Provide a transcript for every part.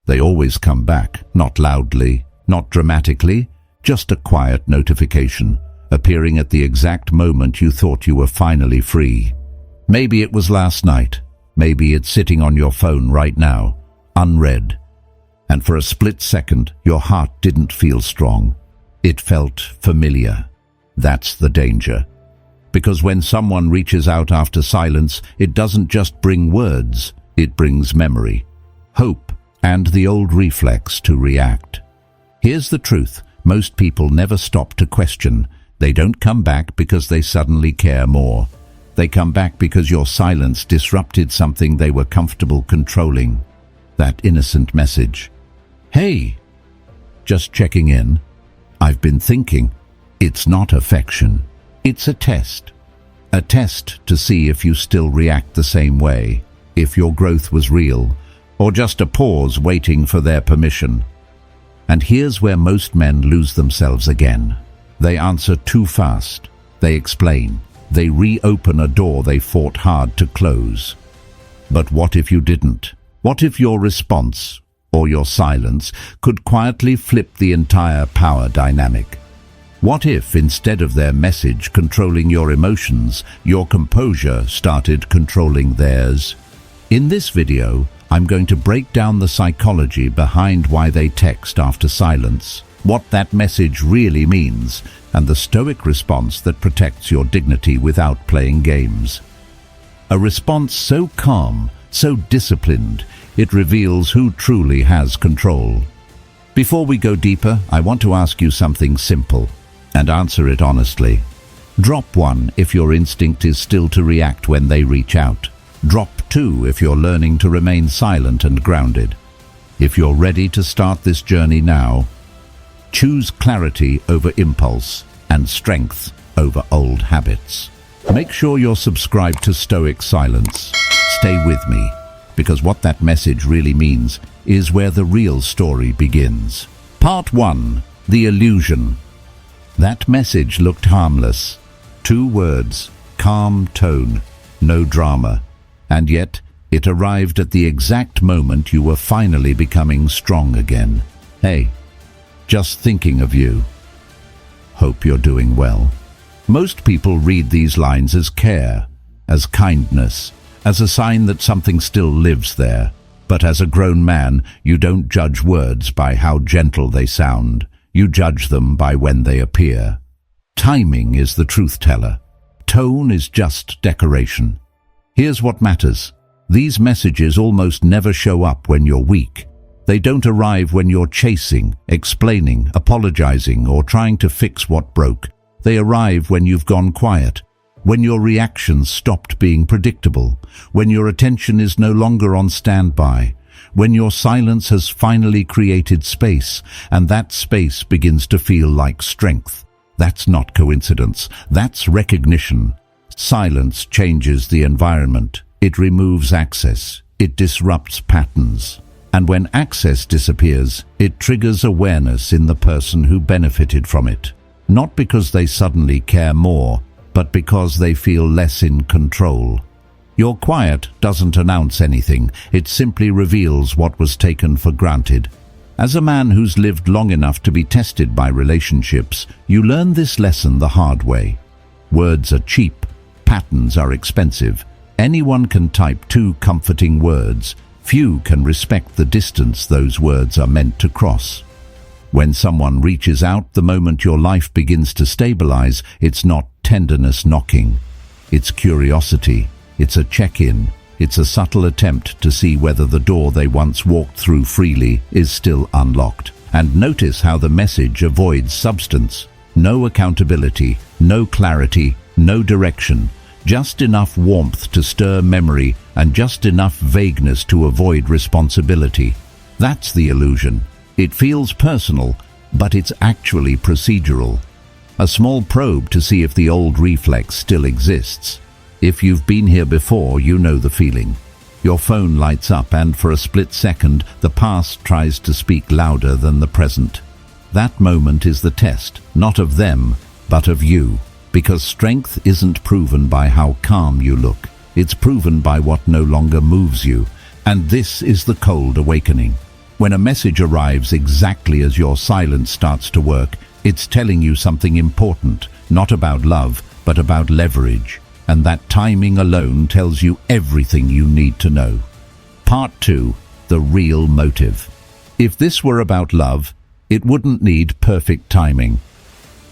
They always come back, not loudly, not dramatically, just a quiet notification, appearing at the exact moment you thought you were finally free. Maybe it was last night, maybe it's sitting on your phone right now, unread. And for a split second, your heart didn't feel strong. It felt familiar. That's the danger. Because when someone reaches out after silence, it doesn't just bring words, it brings memory, hope, and the old reflex to react. Here's the truth. Most people never stop to question. They don't come back because they suddenly care more. They come back because your silence disrupted something they were comfortable controlling. That innocent message. Hey, just checking in. I've been thinking. It's not affection. It's a test. A test to see if you still react the same way, if your growth was real, or just a pause waiting for their permission. And here's where most men lose themselves again. They answer too fast. They explain. They reopen a door they fought hard to close. But what if you didn't? What if your response, or your silence, could quietly flip the entire power dynamic? What if, instead of their message controlling your emotions, your composure started controlling theirs? In this video, I'm going to break down the psychology behind why they text after silence, what that message really means, and the Stoic response that protects your dignity without playing games. A response so calm, so disciplined, it reveals who truly has control. Before we go deeper, I want to ask you something simple, and answer it honestly. Drop 1 if your instinct is still to react when they reach out. Drop 2 if you're learning to remain silent and grounded. If you're ready to start this journey now, choose clarity over impulse and strength over old habits. Make sure you're subscribed to Stoic Silence. Stay with me, because what that message really means is where the real story begins. Part 1. The Illusion. That message looked harmless. 2 words, calm tone, no drama. And yet, it arrived at the exact moment you were finally becoming strong again. Hey, just thinking of you. Hope you're doing well. Most people read these lines as care, as kindness, as a sign that something still lives there. But as a grown man, you don't judge words by how gentle they sound. You judge them by when they appear. Timing is the truth teller. Tone is just decoration. Here's what matters. These messages almost never show up when you're weak. They don't arrive when you're chasing, explaining, apologizing, or trying to fix what broke. They arrive when you've gone quiet, when your reactions stopped being predictable, when your attention is no longer on standby, when your silence has finally created space, and that space begins to feel like strength. That's not coincidence. That's recognition. Silence changes the environment. It removes access. It disrupts patterns. And when access disappears, it triggers awareness in the person who benefited from it. Not because they suddenly care more, but because they feel less in control. Your quiet doesn't announce anything. It simply reveals what was taken for granted. As a man who's lived long enough to be tested by relationships, you learn this lesson the hard way. Words are cheap. Patterns are expensive. Anyone can type 2 comforting words. Few can respect the distance those words are meant to cross. When someone reaches out the moment your life begins to stabilize, it's not tenderness knocking. It's curiosity. It's a check-in. It's a subtle attempt to see whether the door they once walked through freely is still unlocked. And notice how the message avoids substance. No accountability, no clarity, no direction. Just enough warmth to stir memory and just enough vagueness to avoid responsibility. That's the illusion. It feels personal, but it's actually procedural. A small probe to see if the old reflex still exists. If you've been here before, you know the feeling. Your phone lights up and for a split second, the past tries to speak louder than the present. That moment is the test, not of them, but of you. Because strength isn't proven by how calm you look. It's proven by what no longer moves you. And this is the cold awakening. When a message arrives exactly as your silence starts to work, it's telling you something important, not about love, but about leverage. And that timing alone tells you everything you need to know. Part 2. The real motive. If this were about love, it wouldn't need perfect timing.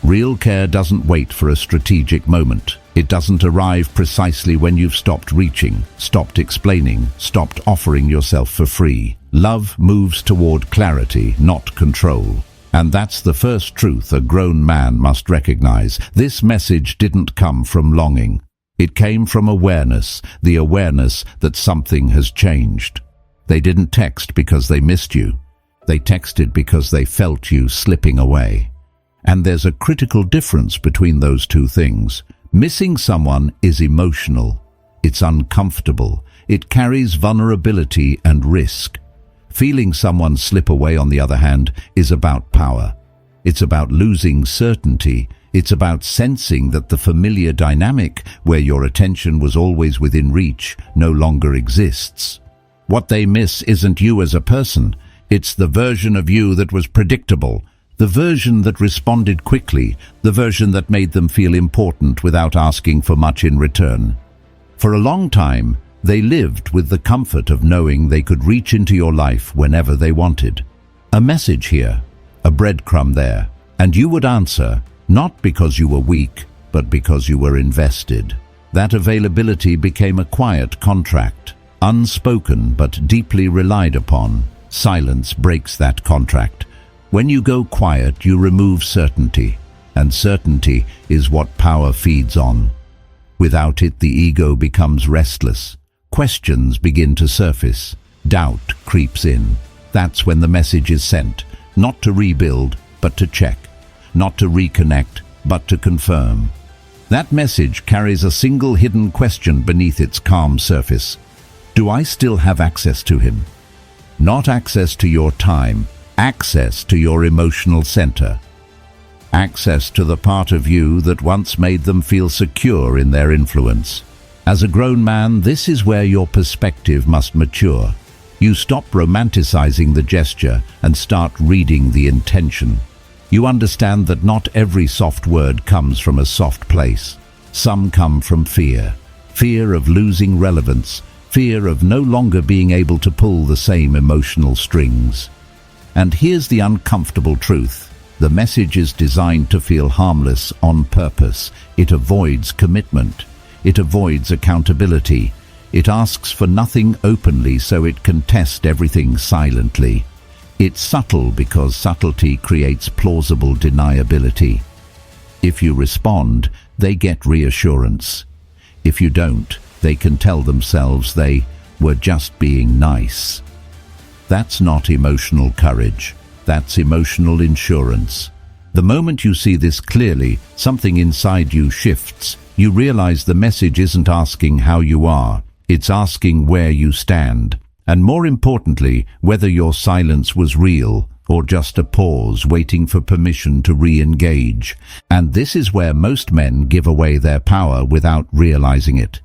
Real care doesn't wait for a strategic moment. It doesn't arrive precisely when you've stopped reaching, stopped explaining, stopped offering yourself for free. Love moves toward clarity, not control. And that's the first truth a grown man must recognize. This message didn't come from longing. It came from awareness, the awareness that something has changed. They didn't text because they missed you. They texted because they felt you slipping away. And there's a critical difference between those two things. Missing someone is emotional. It's uncomfortable. It carries vulnerability and risk. Feeling someone slip away, on the other hand, is about power. It's about losing certainty. It's about sensing that the familiar dynamic, where your attention was always within reach, no longer exists. What they miss isn't you as a person. It's the version of you that was predictable, the version that responded quickly, the version that made them feel important without asking for much in return. For a long time, they lived with the comfort of knowing they could reach into your life whenever they wanted. A message here, a breadcrumb there, and you would answer, not because you were weak, but because you were invested. That availability became a quiet contract, unspoken but deeply relied upon. Silence breaks that contract. When you go quiet, you remove certainty, and certainty is what power feeds on. Without it, the ego becomes restless. Questions begin to surface. Doubt creeps in. That's when the message is sent, not to rebuild, but to check. Not to reconnect, but to confirm. That message carries a single hidden question beneath its calm surface. Do I still have access to him? Not access to your time, access to your emotional center. Access to the part of you that once made them feel secure in their influence. As a grown man, this is where your perspective must mature. You stop romanticizing the gesture and start reading the intention. You understand that not every soft word comes from a soft place. Some come from fear. Fear of losing relevance. Fear of no longer being able to pull the same emotional strings. And here's the uncomfortable truth. The message is designed to feel harmless on purpose. It avoids commitment. It avoids accountability. It asks for nothing openly so it can test everything silently. It's subtle because subtlety creates plausible deniability. If you respond, they get reassurance. If you don't, they can tell themselves they were just being nice. That's not emotional courage. That's emotional insurance. The moment you see this clearly, something inside you shifts. You realize the message isn't asking how you are. It's asking where you stand. And more importantly, whether your silence was real or just a pause waiting for permission to re-engage. And this is where most men give away their power without realizing it.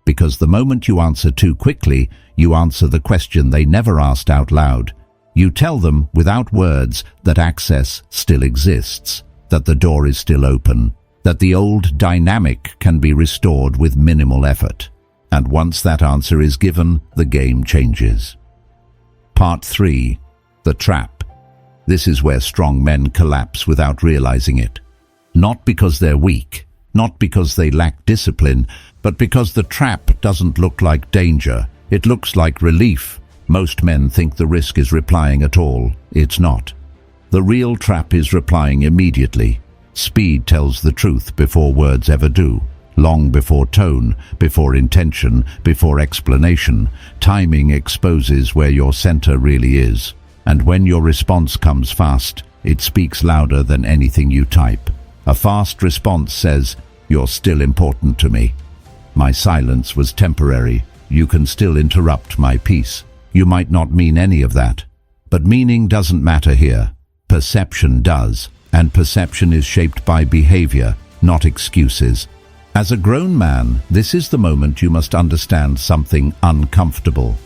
Because the moment you answer too quickly, you answer the question they never asked out loud. You tell them without words that access still exists, that the door is still open, that the old dynamic can be restored with minimal effort. And once that answer is given, the game changes. Part 3. The trap. This is where strong men collapse without realizing it. Not because they're weak, not because they lack discipline, but because the trap doesn't look like danger. It looks like relief. Most men think the risk is replying at all. It's not. The real trap is replying immediately. Speed tells the truth before words ever do. Long before tone, before intention, before explanation, timing exposes where your center really is. And when your response comes fast, it speaks louder than anything you type. A fast response says, "You're still important to me. My silence was temporary. You can still interrupt my peace." You might not mean any of that. But meaning doesn't matter here. Perception does. And perception is shaped by behavior, not excuses. As a grown man, this is the moment you must understand something uncomfortable.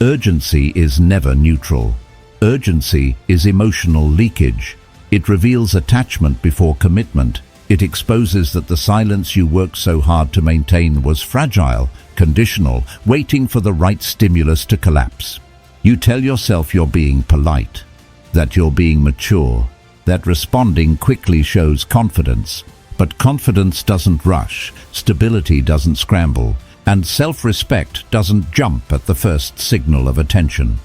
Urgency is never neutral. Urgency is emotional leakage. It reveals attachment before commitment. It exposes that the silence you worked so hard to maintain was fragile, conditional, waiting for the right stimulus to collapse. You tell yourself you're being polite, that you're being mature, that responding quickly shows confidence. But confidence doesn't rush, stability doesn't scramble, and self-respect doesn't jump at the first signal of attention.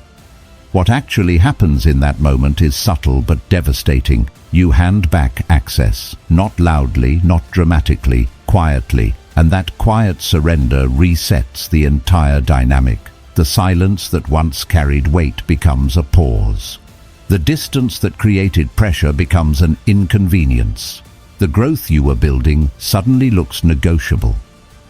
What actually happens in that moment is subtle but devastating. You hand back access, not loudly, not dramatically, quietly, and that quiet surrender resets the entire dynamic. The silence that once carried weight becomes a pause. The distance that created pressure becomes an inconvenience. The growth you were building suddenly looks negotiable.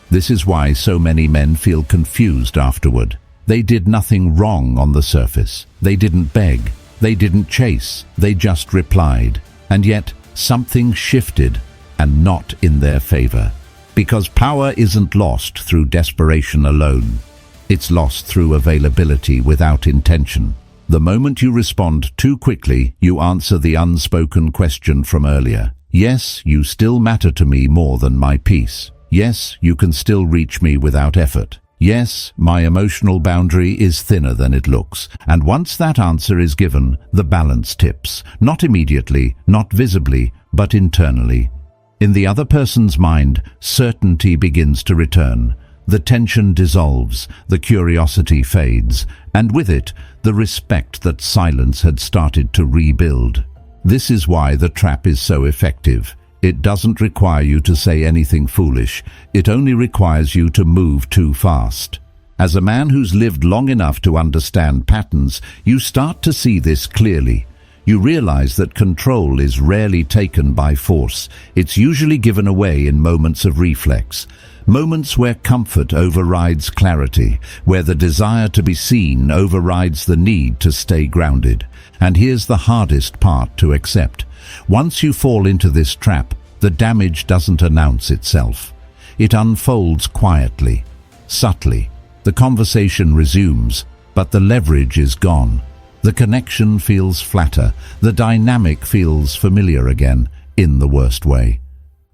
This is why so many men feel confused afterward. They did nothing wrong on the surface. They didn't beg. They didn't chase. They just replied. And yet, something shifted, and not in their favor. Because power isn't lost through desperation alone. It's lost through availability without intention. The moment you respond too quickly, you answer the unspoken question from earlier. Yes, you still matter to me more than my peace. Yes, you can still reach me without effort. Yes, my emotional boundary is thinner than it looks. And once that answer is given, the balance tips. Not immediately, not visibly, but internally. In the other person's mind, certainty begins to return. The tension dissolves, the curiosity fades, and with it, the respect that silence had started to rebuild. This is why the trap is so effective. It doesn't require you to say anything foolish. It only requires you to move too fast. As a man who's lived long enough to understand patterns, you start to see this clearly. You realize that control is rarely taken by force. It's usually given away in moments of reflex. Moments where comfort overrides clarity, where the desire to be seen overrides the need to stay grounded. And here's the hardest part to accept. Once you fall into this trap, the damage doesn't announce itself. It unfolds quietly, subtly. The conversation resumes, but the leverage is gone. The connection feels flatter. The dynamic feels familiar again, in the worst way.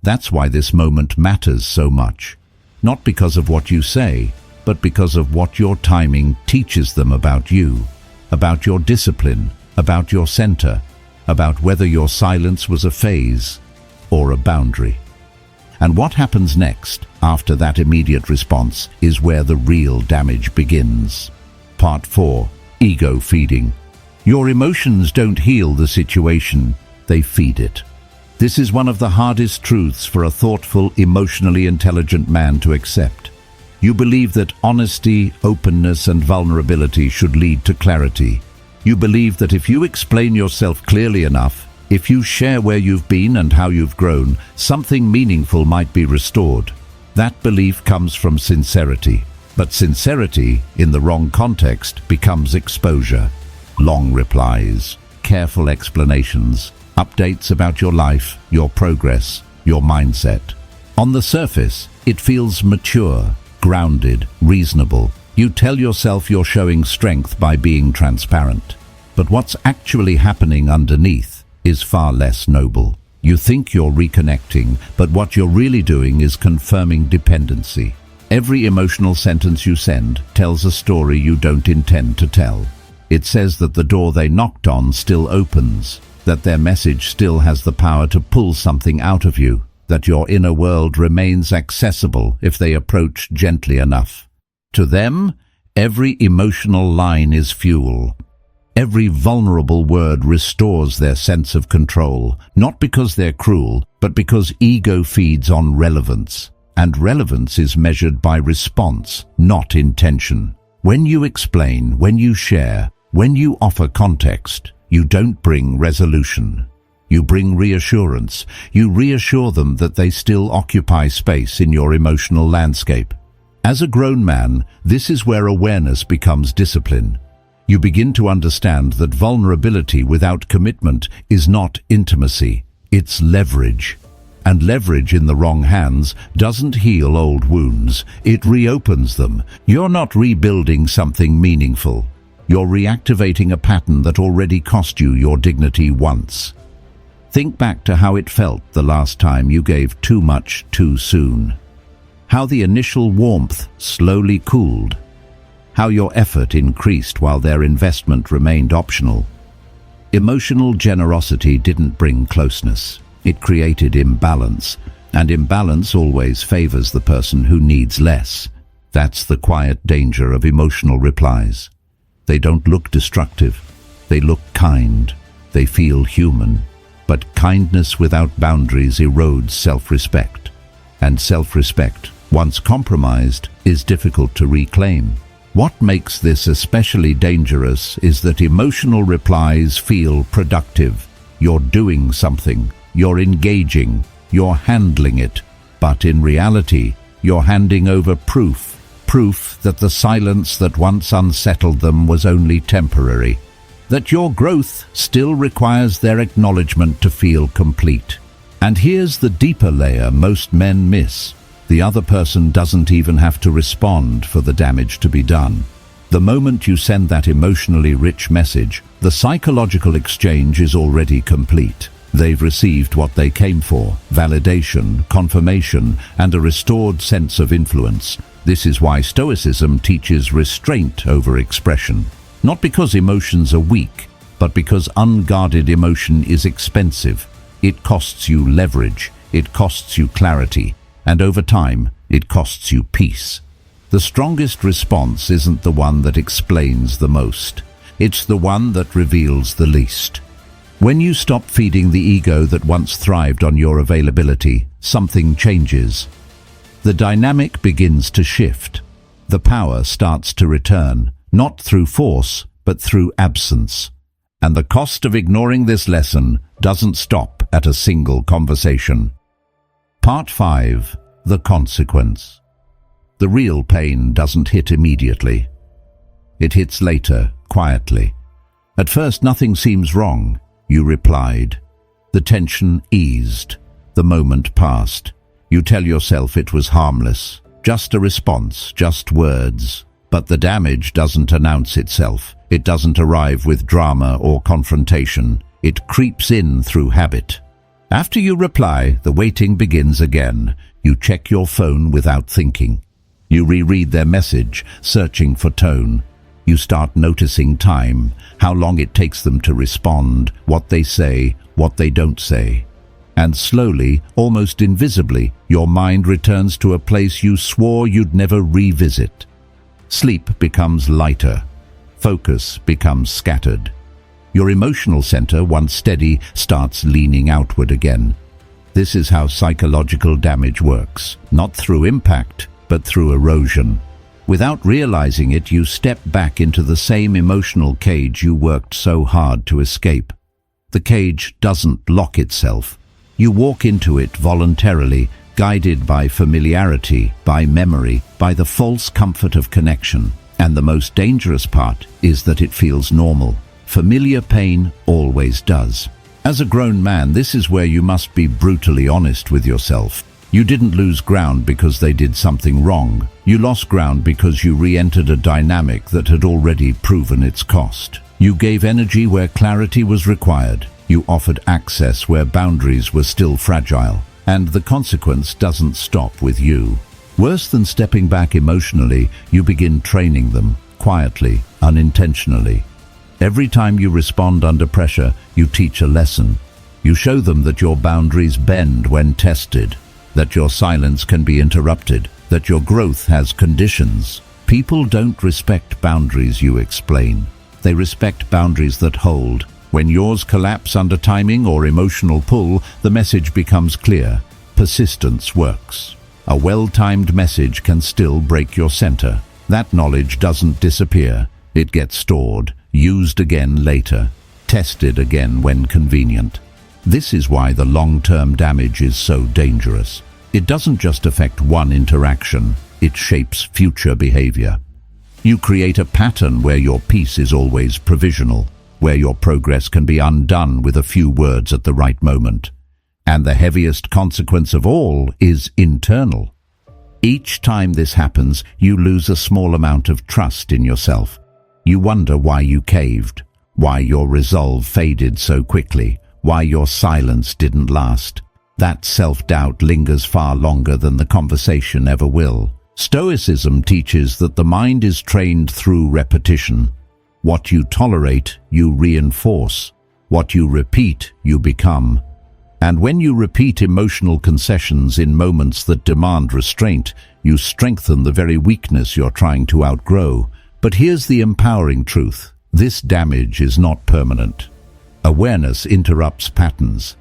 That's why this moment matters so much. Not because of what you say, but because of what your timing teaches them about you, about your discipline, about your center, about whether your silence was a phase or a boundary. And what happens next, after that immediate response, is where the real damage begins. Part 4. Ego feeding. Your emotions don't heal the situation, they feed it. This is one of the hardest truths for a thoughtful, emotionally intelligent man to accept. You believe that honesty, openness, and vulnerability should lead to clarity. You believe that if you explain yourself clearly enough, if you share where you've been and how you've grown, something meaningful might be restored. That belief comes from sincerity. But sincerity, in the wrong context, becomes exposure. Long replies, careful explanations, updates about your life, your progress, your mindset. On the surface, it feels mature, grounded, reasonable. You tell yourself you're showing strength by being transparent. But what's actually happening underneath is far less noble. You think you're reconnecting, but what you're really doing is confirming dependency. Every emotional sentence you send tells a story you don't intend to tell. It says that the door they knocked on still opens, that their message still has the power to pull something out of you, that your inner world remains accessible if they approach gently enough. To them, every emotional line is fuel. Every vulnerable word restores their sense of control, not because they're cruel, but because ego feeds on relevance. And relevance is measured by response, not intention. When you explain, when you share, when you offer context, you don't bring resolution. You bring reassurance. You reassure them that they still occupy space in your emotional landscape. As a grown man, this is where awareness becomes discipline. You begin to understand that vulnerability without commitment is not intimacy, it's leverage. And leverage in the wrong hands doesn't heal old wounds, it reopens them. You're not rebuilding something meaningful. You're reactivating a pattern that already cost you your dignity once. Think back to how it felt the last time you gave too much too soon. How the initial warmth slowly cooled. How your effort increased while their investment remained optional. Emotional generosity didn't bring closeness. It created imbalance, and imbalance always favors the person who needs less. That's the quiet danger of emotional replies. They don't look destructive. They look kind. They feel human. But kindness without boundaries erodes self-respect. And self-respect, once compromised, is difficult to reclaim. What makes this especially dangerous is that emotional replies feel productive. You're doing something. You're engaging. You're handling it. But in reality, you're handing over proof. Proof that the silence that once unsettled them was only temporary. That your growth still requires their acknowledgement to feel complete. And here's the deeper layer most men miss. The other person doesn't even have to respond for the damage to be done. The moment you send that emotionally rich message, the psychological exchange is already complete. They've received what they came for: validation, confirmation, and a restored sense of influence. This is why Stoicism teaches restraint over expression. Not because emotions are weak, but because unguarded emotion is expensive. It costs you leverage, it costs you clarity, and over time, it costs you peace. The strongest response isn't the one that explains the most. It's the one that reveals the least. When you stop feeding the ego that once thrived on your availability, something changes. The dynamic begins to shift. The power starts to return, not through force, but through absence. And the cost of ignoring this lesson doesn't stop at a single conversation. Part 5. The consequence. The real pain doesn't hit immediately. It hits later, quietly. At first nothing seems wrong. You replied. The tension eased. The moment passed. You tell yourself it was harmless. Just a response, just words. But the damage doesn't announce itself. It doesn't arrive with drama or confrontation. It creeps in through habit. After you reply, the waiting begins again. You check your phone without thinking. You reread their message, searching for tone. You start noticing time, how long it takes them to respond, what they say, what they don't say. And slowly, almost invisibly, your mind returns to a place you swore you'd never revisit. Sleep becomes lighter. Focus becomes scattered. Your emotional center, once steady, starts leaning outward again. This is how psychological damage works, not through impact, but through erosion. Without realizing it, you step back into the same emotional cage you worked so hard to escape. The cage doesn't lock itself. You walk into it voluntarily, guided by familiarity, by memory, by the false comfort of connection. And the most dangerous part is that it feels normal. Familiar pain always does. As a grown man, this is where you must be brutally honest with yourself. You didn't lose ground because they did something wrong. You lost ground because you re-entered a dynamic that had already proven its cost. You gave energy where clarity was required. You offered access where boundaries were still fragile. And the consequence doesn't stop with you. Worse than stepping back emotionally, you begin training them, quietly, unintentionally. Every time you respond under pressure, you teach a lesson. You show them that your boundaries bend when tested, that your silence can be interrupted, that your growth has conditions. People don't respect boundaries you explain. They respect boundaries that hold. When yours collapse under timing or emotional pull, the message becomes clear. Persistence works. A well-timed message can still break your center. That knowledge doesn't disappear. It gets stored, used again later, tested again when convenient. This is why the long-term damage is so dangerous. It doesn't just affect one interaction, it shapes future behavior. You create a pattern where your peace is always provisional, where your progress can be undone with a few words at the right moment. And the heaviest consequence of all is internal. Each time this happens, you lose a small amount of trust in yourself. You wonder why you caved, why your resolve faded so quickly, why your silence didn't last. That self-doubt lingers far longer than the conversation ever will. Stoicism teaches that the mind is trained through repetition. What you tolerate, you reinforce. What you repeat, you become. And when you repeat emotional concessions in moments that demand restraint, you strengthen the very weakness you're trying to outgrow. But here's the empowering truth. This damage is not permanent. Awareness interrupts patterns.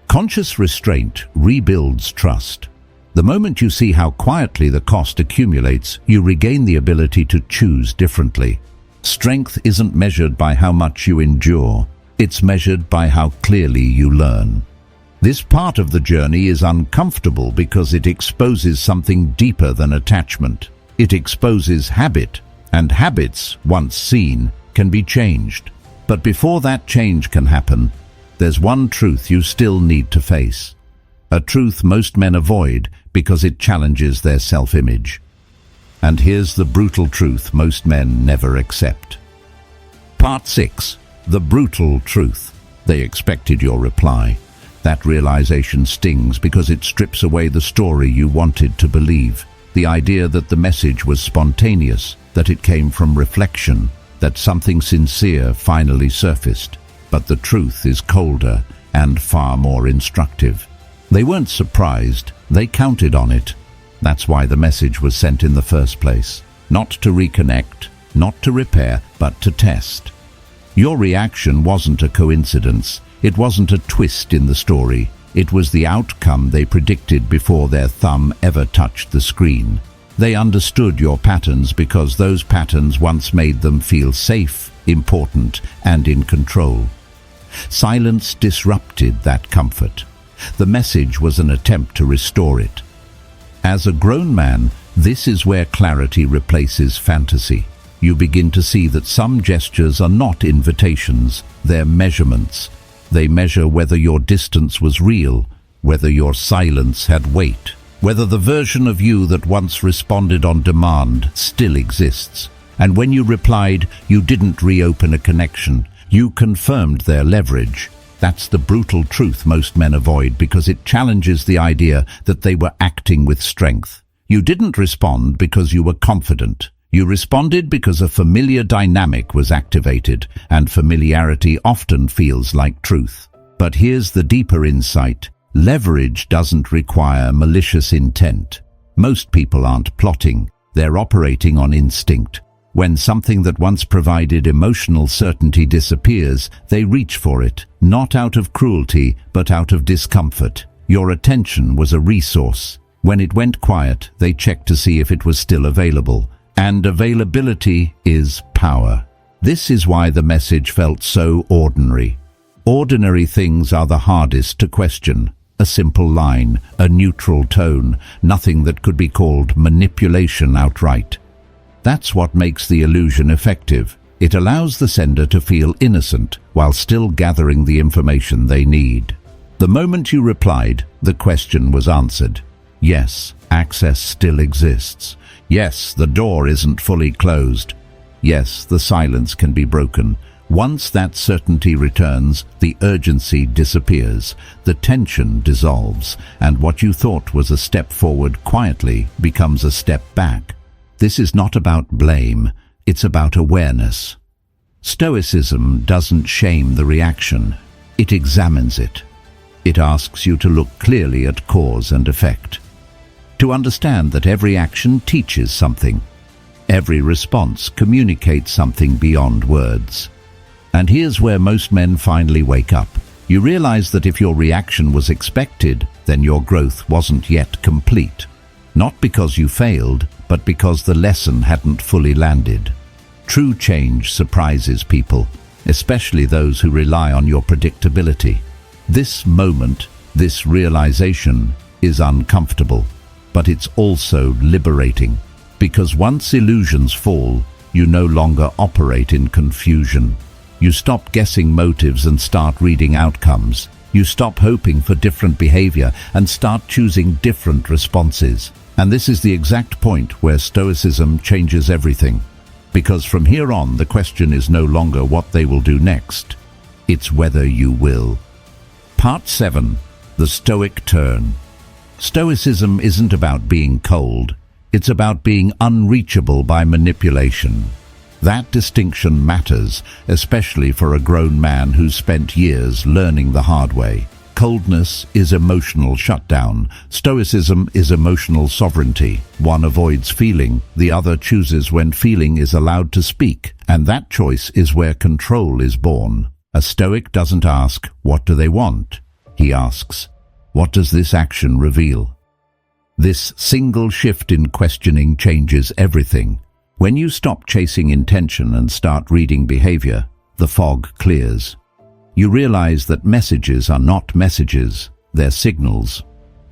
Conscious restraint rebuilds trust. The moment you see how quietly the cost accumulates, you regain the ability to choose differently. Strength isn't measured by how much you endure. It's measured by how clearly you learn. This part of the journey is uncomfortable because it exposes something deeper than attachment. It exposes habit, and habits, once seen, can be changed. But before that change can happen, there's one truth you still need to face. A truth most men avoid because it challenges their self-image. And here's the brutal truth most men never accept. Part 6. The brutal truth. They expected your reply. That realization stings because it strips away the story you wanted to believe. The idea that the message was spontaneous, that it came from reflection, that something sincere finally surfaced. But the truth is colder and far more instructive. They weren't surprised, they counted on it. That's why the message was sent in the first place. Not to reconnect, not to repair, but to test. Your reaction wasn't a coincidence. It wasn't a twist in the story. It was the outcome they predicted before their thumb ever touched the screen. They understood your patterns because those patterns once made them feel safe, important, and in control. Silence disrupted that comfort. The message was an attempt to restore it. As a grown man, this is where clarity replaces fantasy. You begin to see that some gestures are not invitations, they're measurements. They measure whether your distance was real, whether your silence had weight, whether the version of you that once responded on demand still exists. And when you replied, you didn't reopen a connection. You confirmed their leverage. That's the brutal truth most men avoid because it challenges the idea that they were acting with strength. You didn't respond because you were confident. You responded because a familiar dynamic was activated, and familiarity often feels like truth. But here's the deeper insight. Leverage doesn't require malicious intent. Most people aren't plotting. They're operating on instinct. When something that once provided emotional certainty disappears, they reach for it, not out of cruelty, but out of discomfort. Your attention was a resource. When it went quiet, they checked to see if it was still available. And availability is power. This is why the message felt so ordinary. Ordinary things are the hardest to question. A simple line, a neutral tone, nothing that could be called manipulation outright. That's what makes the illusion effective. It allows the sender to feel innocent while still gathering the information they need. The moment you replied, the question was answered. Yes, access still exists. Yes, the door isn't fully closed. Yes, the silence can be broken. Once that certainty returns, the urgency disappears, the tension dissolves, and what you thought was a step forward quietly becomes a step back. This is not about blame, it's about awareness. Stoicism doesn't shame the reaction, it examines it. It asks you to look clearly at cause and effect. To understand that every action teaches something. Every response communicates something beyond words. And here's where most men finally wake up. You realize that if your reaction was expected, then your growth wasn't yet complete. Not because you failed, but because the lesson hadn't fully landed. True change surprises people, especially those who rely on your predictability. This moment, this realization, is uncomfortable. But it's also liberating, because once illusions fall, you no longer operate in confusion. You stop guessing motives and start reading outcomes. You stop hoping for different behavior and start choosing different responses. And this is the exact point where Stoicism changes everything. Because from here on, the question is no longer what they will do next. It's whether you will. Part 7. The Stoic Turn. Stoicism isn't about being cold. It's about being unreachable by manipulation. That distinction matters, especially for a grown man who's spent years learning the hard way. Coldness is emotional shutdown. Stoicism is emotional sovereignty. One avoids feeling, the other chooses when feeling is allowed to speak, and that choice is where control is born. A Stoic doesn't ask, "What do they want?" He asks, "What does this action reveal?" This single shift in questioning changes everything. When you stop chasing intention and start reading behavior, the fog clears. You realize that messages are not messages, they're signals.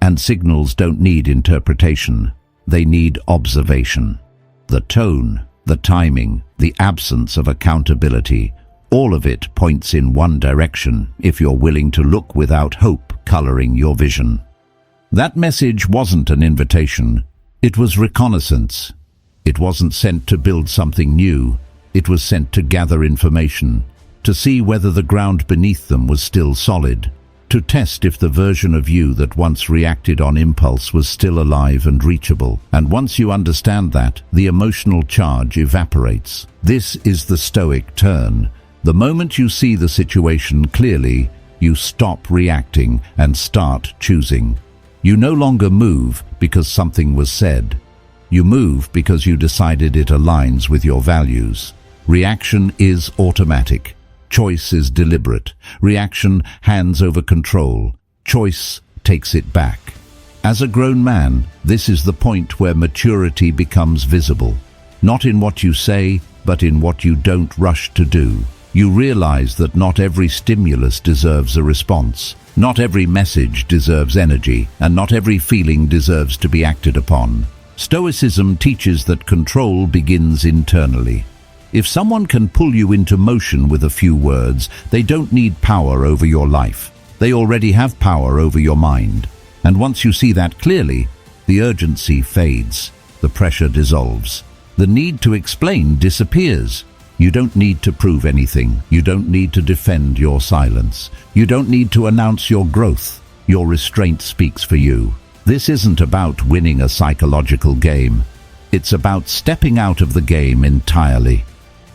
And signals don't need interpretation, they need observation. The tone, the timing, the absence of accountability, all of it points in one direction if you're willing to look without hope coloring your vision. That message wasn't an invitation, it was reconnaissance. It wasn't sent to build something new, it was sent to gather information, to see whether the ground beneath them was still solid, to test if the version of you that once reacted on impulse was still alive and reachable. And once you understand that, the emotional charge evaporates. This is the Stoic turn. The moment you see the situation clearly, you stop reacting and start choosing. You no longer move because something was said. You move because you decided it aligns with your values. Reaction is automatic. Choice is deliberate. Reaction hands over control. Choice takes it back. As a grown man, this is the point where maturity becomes visible. Not in what you say, but in what you don't rush to do. You realize that not every stimulus deserves a response. Not every message deserves energy, and not every feeling deserves to be acted upon. Stoicism teaches that control begins internally. If someone can pull you into motion with a few words, they don't need power over your life. They already have power over your mind. And once you see that clearly, the urgency fades, the pressure dissolves. The need to explain disappears. You don't need to prove anything. You don't need to defend your silence. You don't need to announce your growth. Your restraint speaks for you. This isn't about winning a psychological game. It's about stepping out of the game entirely.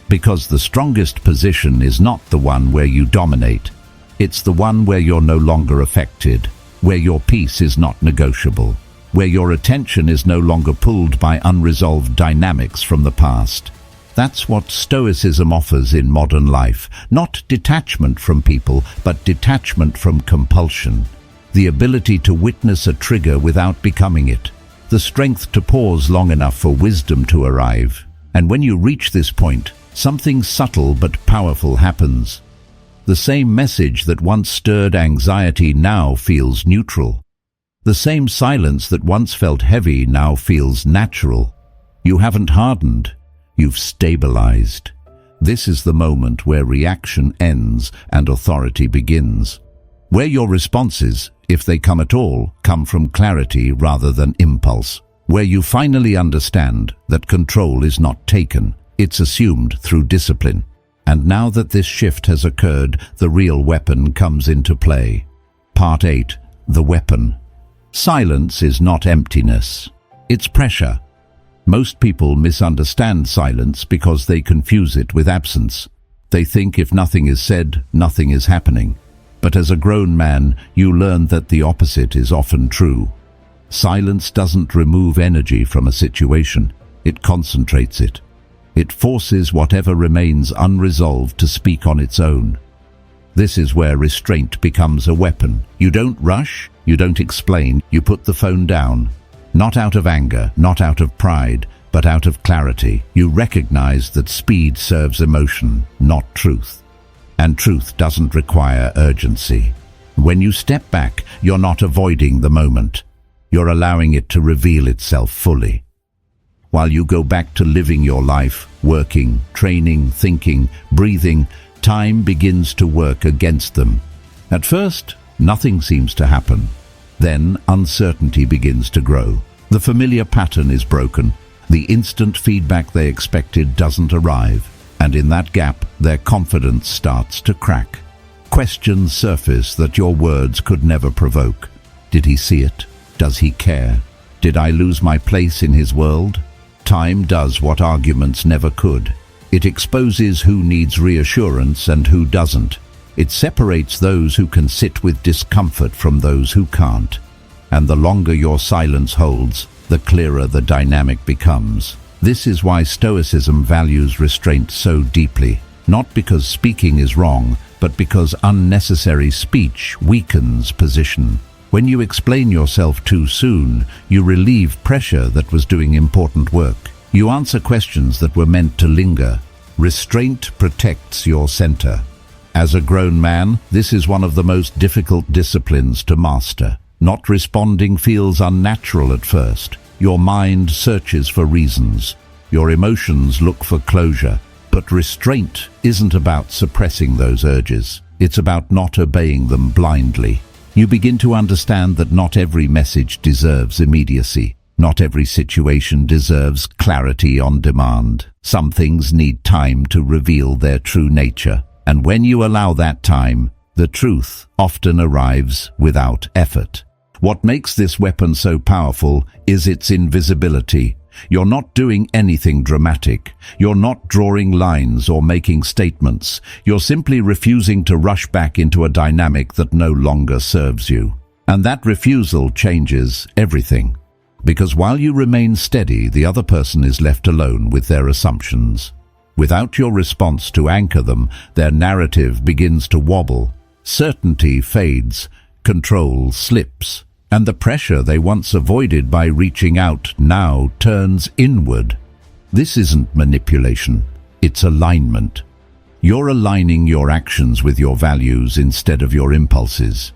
Because the strongest position is not the one where you dominate. It's the one where you're no longer affected, where your peace is not negotiable, where your attention is no longer pulled by unresolved dynamics from the past. That's what Stoicism offers in modern life. Not detachment from people, but detachment from compulsion. The ability to witness a trigger without becoming it. The strength to pause long enough for wisdom to arrive. And when you reach this point, something subtle but powerful happens. The same message that once stirred anxiety now feels neutral. The same silence that once felt heavy now feels natural. You haven't hardened, you've stabilized. This is the moment where reaction ends and authority begins. Where your responses, if they come at all, come from clarity rather than impulse. Where you finally understand that control is not taken, it's assumed through discipline. And now that this shift has occurred, the real weapon comes into play. Part 8. The weapon. Silence is not emptiness. It's pressure. Most people misunderstand silence because they confuse it with absence. They think if nothing is said, nothing is happening. But as a grown man, you learn that the opposite is often true. Silence doesn't remove energy from a situation. It concentrates it. It forces whatever remains unresolved to speak on its own. This is where restraint becomes a weapon. You don't rush, you don't explain, you put the phone down. Not out of anger, not out of pride, but out of clarity. You recognize that speed serves emotion, not truth. And truth doesn't require urgency. When you step back, you're not avoiding the moment. You're allowing it to reveal itself fully. While you go back to living your life, working, training, thinking, breathing, time begins to work against them. At first, nothing seems to happen. Then uncertainty begins to grow. The familiar pattern is broken. The instant feedback they expected doesn't arrive, and in that gap, their confidence starts to crack. Questions surface that your words could never provoke. Did he see it? Does he care? Did I lose my place in his world? Time does what arguments never could. It exposes who needs reassurance and who doesn't. It separates those who can sit with discomfort from those who can't. And the longer your silence holds, the clearer the dynamic becomes. This is why Stoicism values restraint so deeply, not because speaking is wrong, but because unnecessary speech weakens position. When you explain yourself too soon, you relieve pressure that was doing important work. You answer questions that were meant to linger. Restraint protects your center. As a grown man, this is one of the most difficult disciplines to master. Not responding feels unnatural at first. Your mind searches for reasons. Your emotions look for closure. But restraint isn't about suppressing those urges. It's about not obeying them blindly. You begin to understand that not every message deserves immediacy. Not every situation deserves clarity on demand. Some things need time to reveal their true nature. And when you allow that time, the truth often arrives without effort. What makes this weapon so powerful is its invisibility. You're not doing anything dramatic. You're not drawing lines or making statements. You're simply refusing to rush back into a dynamic that no longer serves you. And that refusal changes everything. Because while you remain steady, the other person is left alone with their assumptions. Without your response to anchor them, their narrative begins to wobble. Certainty fades, control slips. And the pressure they once avoided by reaching out now turns inward. This isn't manipulation, it's alignment. You're aligning your actions with your values instead of your impulses.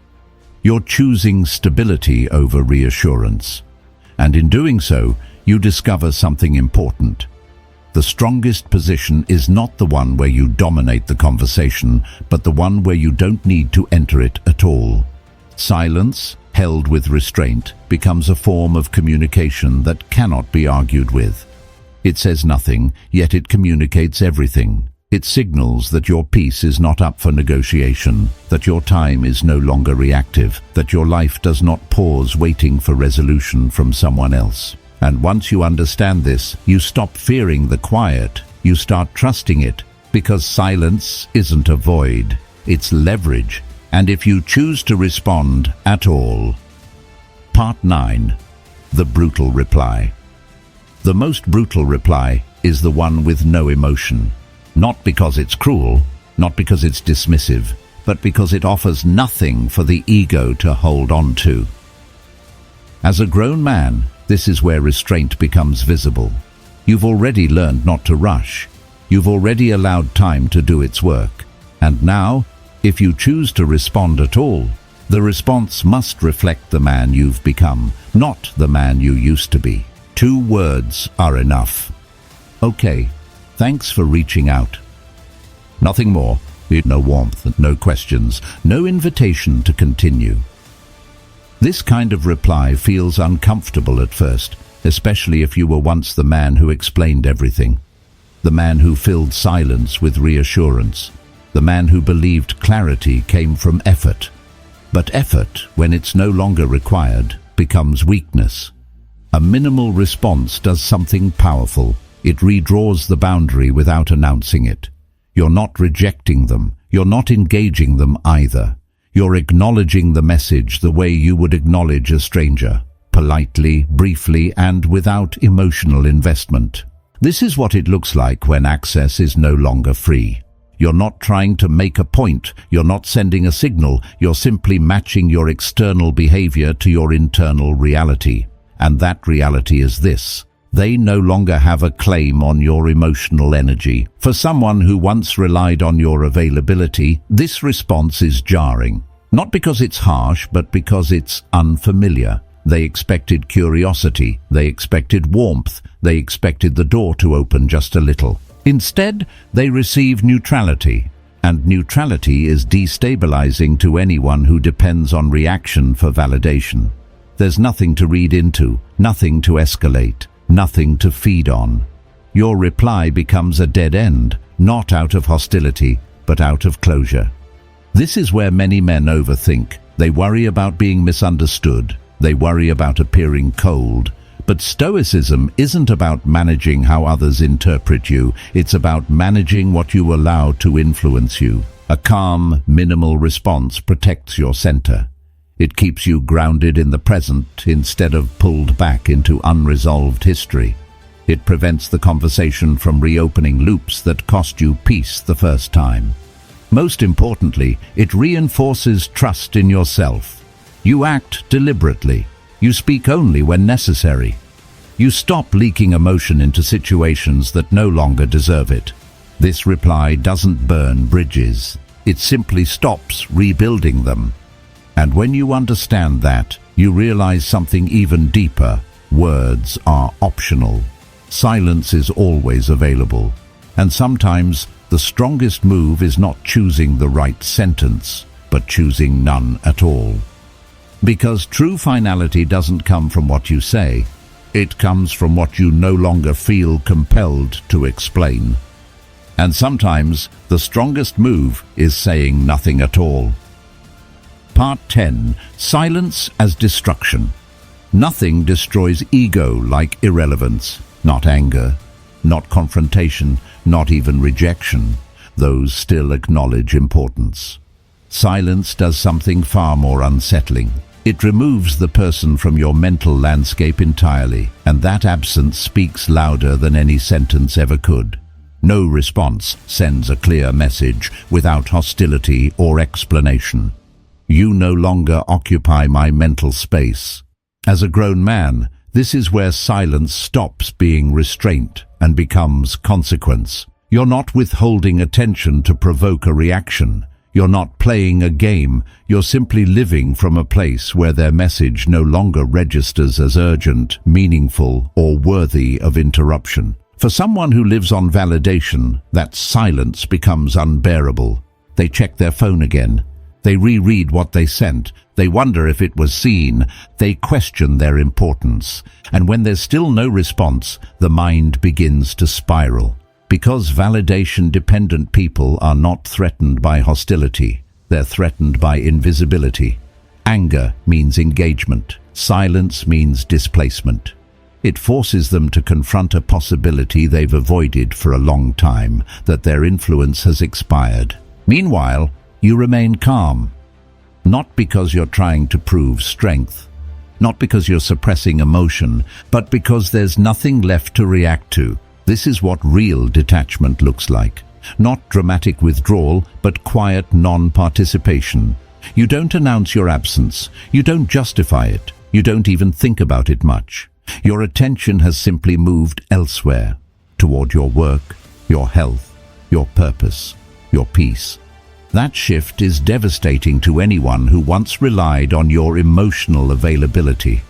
You're choosing stability over reassurance. And in doing so, you discover something important. The strongest position is not the one where you dominate the conversation, but the one where you don't need to enter it at all. Silence, held with restraint, becomes a form of communication that cannot be argued with. It says nothing, yet it communicates everything. It signals that your peace is not up for negotiation, that your time is no longer reactive, that your life does not pause waiting for resolution from someone else. And once you understand this, you stop fearing the quiet. You start trusting it, because silence isn't a void, it's leverage. And if you choose to respond at all. Part 9. The brutal reply. The most brutal reply is the one with no emotion. Not because it's cruel, not because it's dismissive, but because it offers nothing for the ego to hold on to. As a grown man, this is where restraint becomes visible. You've already learned not to rush. You've already allowed time to do its work. And now, if you choose to respond at all, the response must reflect the man you've become, not the man you used to be. 2 words are enough. Okay, thanks for reaching out. Nothing more. No warmth, no questions, no invitation to continue. This kind of reply feels uncomfortable at first, especially if you were once the man who explained everything, the man who filled silence with reassurance, the man who believed clarity came from effort. But effort, when it's no longer required, becomes weakness. A minimal response does something powerful. It redraws the boundary without announcing it. You're not rejecting them. You're not engaging them either. You're acknowledging the message the way you would acknowledge a stranger, politely, briefly, and without emotional investment. This is what it looks like when access is no longer free. You're not trying to make a point, you're not sending a signal, you're simply matching your external behavior to your internal reality. And that reality is this: they no longer have a claim on your emotional energy. For someone who once relied on your availability, this response is jarring. Not because it's harsh, but because it's unfamiliar. They expected curiosity, they expected warmth, they expected the door to open just a little. Instead, they receive neutrality, and neutrality is destabilizing to anyone who depends on reaction for validation. There's nothing to read into, nothing to escalate. nothing to feed on. Your reply becomes a dead end, not out of hostility, but out of closure. This is where many men overthink. They worry about being misunderstood. They worry about appearing cold. But Stoicism isn't about managing how others interpret you. It's about managing what you allow to influence you. A calm, minimal response protects your center. It keeps you grounded in the present instead of pulled back into unresolved history. It prevents the conversation from reopening loops that cost you peace the first time. Most importantly, it reinforces trust in yourself. You act deliberately. You speak only when necessary. You stop leaking emotion into situations that no longer deserve it. This reply doesn't burn bridges. It simply stops rebuilding them. And when you understand that, you realize something even deeper. Words are optional. Silence is always available. And sometimes the strongest move is not choosing the right sentence, but choosing none at all. Because true finality doesn't come from what you say. It comes from what you no longer feel compelled to explain. And sometimes the strongest move is saying nothing at all. Part 10. Silence as destruction. Nothing destroys ego like irrelevance, not anger, not confrontation, not even rejection. Those still acknowledge importance. Silence does something far more unsettling. It removes the person from your mental landscape entirely, and that absence speaks louder than any sentence ever could. No response sends a clear message without hostility or explanation. You no longer occupy my mental space. As a grown man, this is where silence stops being restraint and becomes consequence. You're not withholding attention to provoke a reaction. You're not playing a game. You're simply living from a place where their message no longer registers as urgent, meaningful, or worthy of interruption. For someone who lives on validation, that silence becomes unbearable. They check their phone again. They reread what they sent. They wonder if it was seen. They question their importance. And when there's still no response, the mind begins to spiral. Because validation-dependent people are not threatened by hostility, they're threatened by invisibility. Anger means engagement. Silence means displacement. It forces them to confront a possibility they've avoided for a long time, that their influence has expired. Meanwhile, you remain calm. Not because you're trying to prove strength, not because you're suppressing emotion, but because there's nothing left to react to. This is what real detachment looks like. Not dramatic withdrawal, but quiet non-participation. You don't announce your absence. You don't justify it. You don't even think about it much. Your attention has simply moved elsewhere, toward your work, your health, your purpose, your peace. That shift is devastating to anyone who once relied on your emotional availability.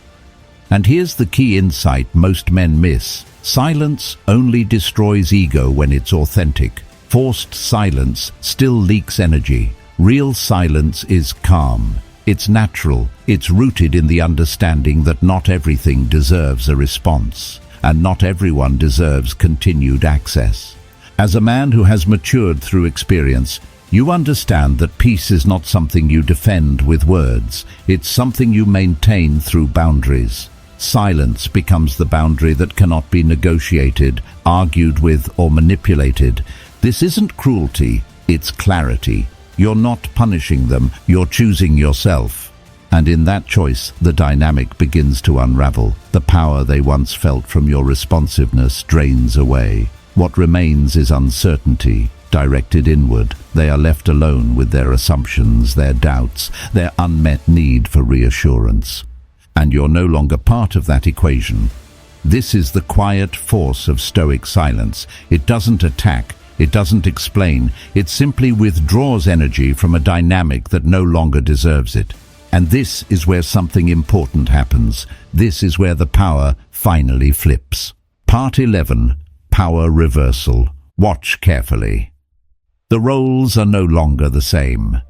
And here's the key insight most men miss. Silence only destroys ego when it's authentic. Forced silence still leaks energy. Real silence is calm. It's natural. It's rooted in the understanding that not everything deserves a response, and not everyone deserves continued access. As a man who has matured through experience, you understand that peace is not something you defend with words. It's something you maintain through boundaries. Silence becomes the boundary that cannot be negotiated, argued with, or manipulated. This isn't cruelty, it's clarity. You're not punishing them, you're choosing yourself. And in that choice, the dynamic begins to unravel. The power they once felt from your responsiveness drains away. What remains is uncertainty, directed inward. They are left alone with their assumptions, their doubts, their unmet need for reassurance. And you're no longer part of that equation. This is the quiet force of Stoic silence. It doesn't attack, it doesn't explain, it simply withdraws energy from a dynamic that no longer deserves it. And this is where something important happens. This is where the power finally flips. Part 11. Power reversal. Watch carefully. The roles are no longer the same.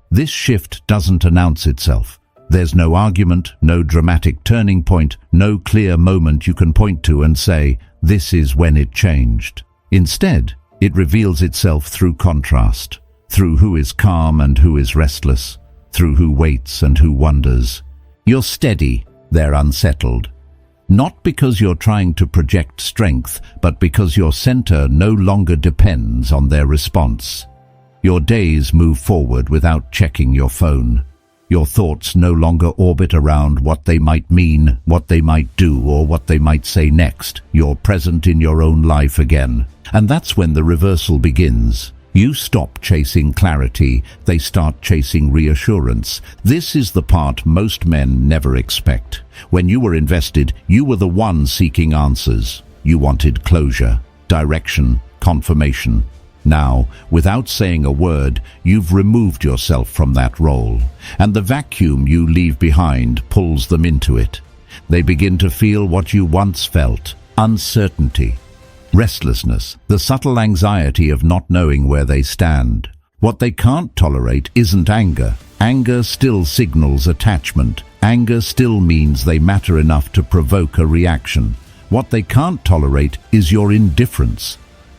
This shift doesn't announce itself. There's no argument, no dramatic turning point, no clear moment you can point to and say, this is when it changed. Instead, it reveals itself through contrast, through who is calm and who is restless, through who waits and who wonders. You're steady, they're unsettled. Not because you're trying to project strength, but because your center no longer depends on their response. Your days move forward without checking your phone. Your thoughts no longer orbit around what they might mean, what they might do, or what they might say next. You're present in your own life again. And that's when the reversal begins. You stop chasing clarity, they start chasing reassurance. This is the part most men never expect. When you were invested, you were the one seeking answers. You wanted closure, direction, confirmation. Now, without saying a word, you've removed yourself from that role, and the vacuum you leave behind pulls them into it. They begin to feel what you once felt: uncertainty, restlessness, the subtle anxiety of not knowing where they stand. What they can't tolerate isn't anger. Anger still signals attachment. Anger still means they matter enough to provoke a reaction. What they can't tolerate is your indifference.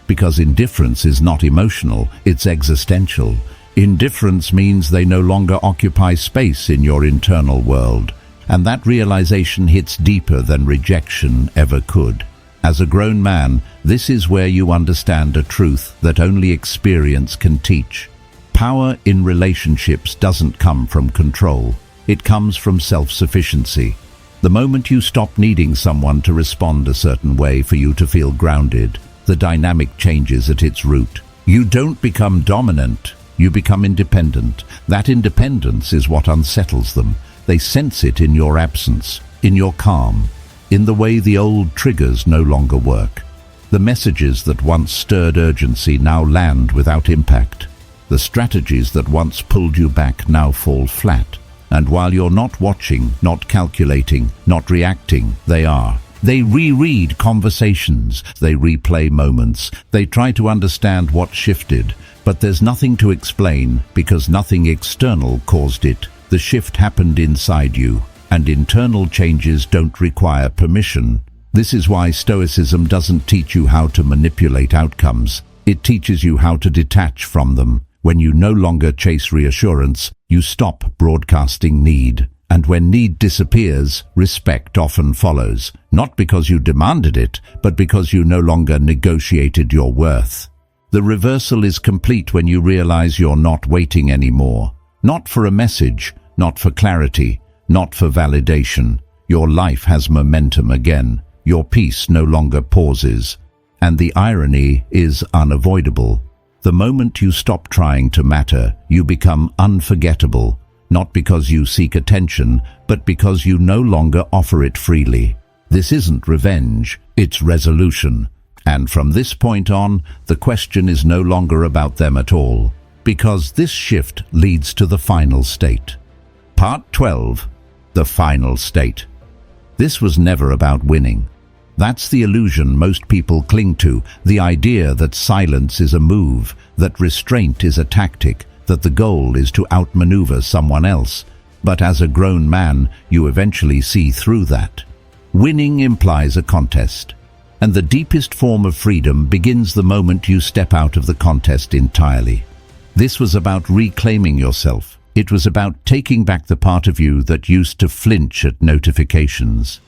Because indifference is not emotional, it's existential. Indifference means they no longer occupy space in your internal world, and that realization hits deeper than rejection ever could. As a grown man, this is where you understand a truth that only experience can teach. Power in relationships doesn't come from control. It comes from self-sufficiency. The moment you stop needing someone to respond a certain way for you to feel grounded, the dynamic changes at its root. You don't become dominant, you become independent. That independence is what unsettles them. They sense it in your absence, in your calm, in the way the old triggers no longer work. The messages that once stirred urgency now land without impact. The strategies that once pulled you back now fall flat. And while you're not watching, not calculating, not reacting, they are. They reread conversations, they replay moments, they try to understand what shifted, but there's nothing to explain because nothing external caused it. The shift happened inside you, and internal changes don't require permission. This is why Stoicism doesn't teach you how to manipulate outcomes. It teaches you how to detach from them. When you no longer chase reassurance, you stop broadcasting need. And when need disappears, respect often follows, not because you demanded it, but because you no longer negotiated your worth. The reversal is complete when you realize you're not waiting anymore. Not for a message, not for clarity, not for validation. Your life has momentum again. Your peace no longer pauses. And the irony is unavoidable. The moment you stop trying to matter, you become unforgettable. Not because you seek attention, but because you no longer offer it freely. This isn't revenge, it's resolution. And from this point on, the question is no longer about them at all, because this shift leads to the final state. Part 12. The final state. This was never about winning. That's the illusion most people cling to, the idea that silence is a move, that restraint is a tactic, that the goal is to outmaneuver someone else. But as a grown man, you eventually see through that. Winning implies a contest, and the deepest form of freedom begins the moment you step out of the contest entirely. This was about reclaiming yourself. It was about taking back the part of you that used to flinch at notifications,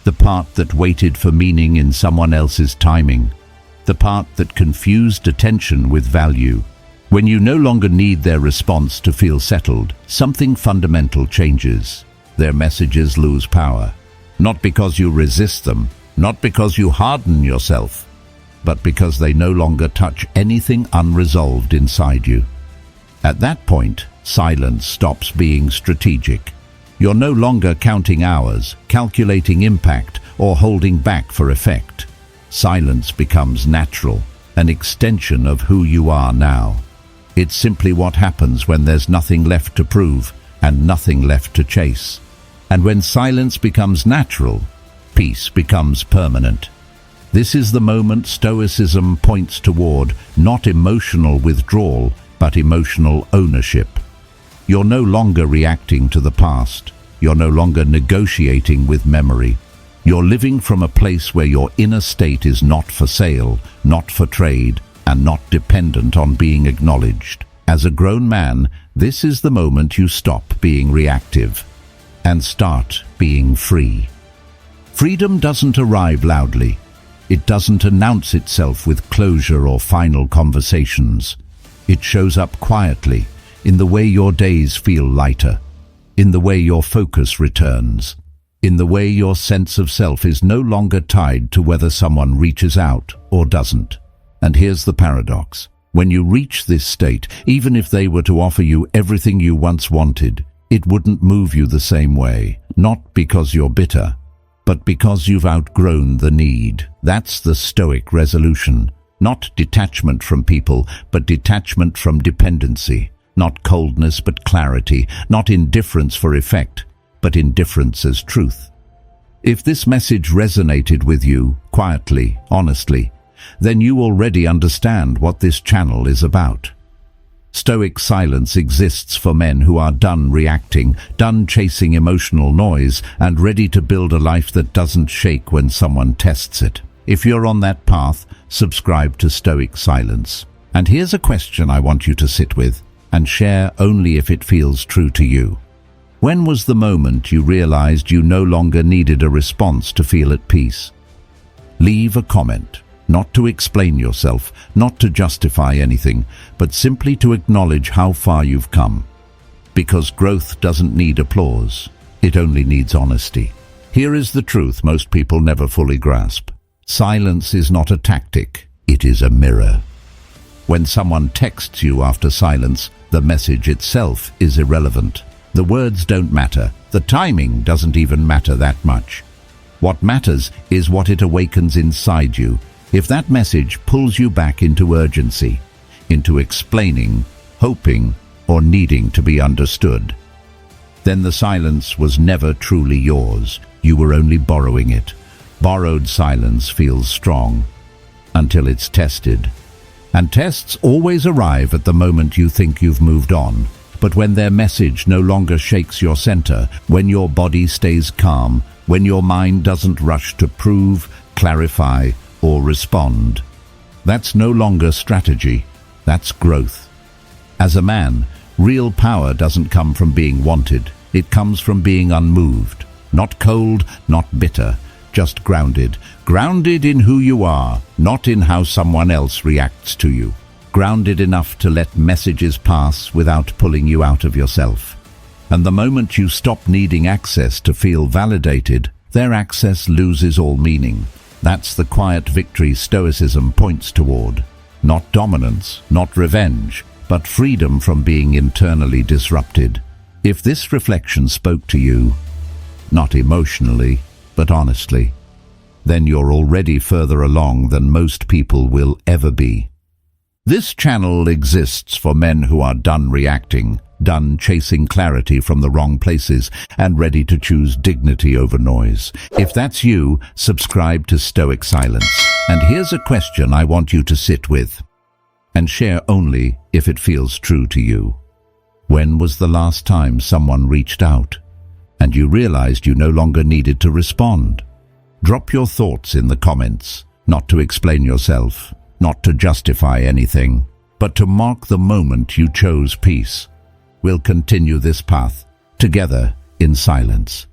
the part that waited for meaning in someone else's timing, the part that confused attention with value. When you no longer need their response to feel settled, something fundamental changes. Their messages lose power. Not because you resist them, not because you harden yourself, but because they no longer touch anything unresolved inside you. At that point, silence stops being strategic. You're no longer counting hours, calculating impact, or holding back for effect. Silence becomes natural, an extension of who you are now. It's simply what happens when there's nothing left to prove and nothing left to chase. And when silence becomes natural, peace becomes permanent. This is the moment Stoicism points toward, not emotional withdrawal, but emotional ownership. You're no longer reacting to the past. You're no longer negotiating with memory. You're living from a place where your inner state is not for sale, not for trade, and not dependent on being acknowledged. As a grown man, this is the moment you stop being reactive and start being free. Freedom doesn't arrive loudly. It doesn't announce itself with closure or final conversations. It shows up quietly, in the way your days feel lighter, in the way your focus returns, in the way your sense of self is no longer tied to whether someone reaches out or doesn't. And here's the paradox. When you reach this state, even if they were to offer you everything you once wanted, it wouldn't move you the same way. Not because you're bitter, but because you've outgrown the need. That's the Stoic resolution. Not detachment from people, but detachment from dependency. Not coldness, but clarity. Not indifference for effect, but indifference as truth. If this message resonated with you, quietly, honestly, then you already understand what this channel is about. Stoic silence exists for men who are done reacting, done chasing emotional noise, and ready to build a life that doesn't shake when someone tests it. If you're on that path, subscribe to Stoic Silence. And here's a question I want you to sit with and share only if it feels true to you. When was the moment you realized you no longer needed a response to feel at peace? Leave a comment. Not to explain yourself, not to justify anything, but simply to acknowledge how far you've come. Because growth doesn't need applause, it only needs honesty. Here is the truth most people never fully grasp. Silence is not a tactic, it is a mirror. When someone texts you after silence, the message itself is irrelevant. The words don't matter, the timing doesn't even matter that much. What matters is what it awakens inside you. If that message pulls you back into urgency, into explaining, hoping, or needing to be understood, then the silence was never truly yours. You were only borrowing it. Borrowed silence feels strong until it's tested. And tests always arrive at the moment you think you've moved on. But when their message no longer shakes your center, when your body stays calm, when your mind doesn't rush to prove, clarify, or respond, that's no longer strategy, that's growth. As a man, real power doesn't come from being wanted, it comes from being unmoved. Not cold, not bitter, just grounded. Grounded in who you are, not in how someone else reacts to you. Grounded enough to let messages pass without pulling you out of yourself. And the moment you stop needing access to feel validated, their access loses all meaning. That's the quiet victory Stoicism points toward. Not dominance, not revenge, but freedom from being internally disrupted. If this reflection spoke to you, not emotionally, but honestly, then you're already further along than most people will ever be. This channel exists for men who are done reacting, done chasing clarity from the wrong places, and ready to choose dignity over noise. If that's you, subscribe to Stoic Silence. And here's a question I want you to sit with, and share only if it feels true to you. When was the last time someone reached out, and you realized you no longer needed to respond? Drop your thoughts in the comments, not to explain yourself, not to justify anything, but to mark the moment you chose peace. We'll continue this path together in silence.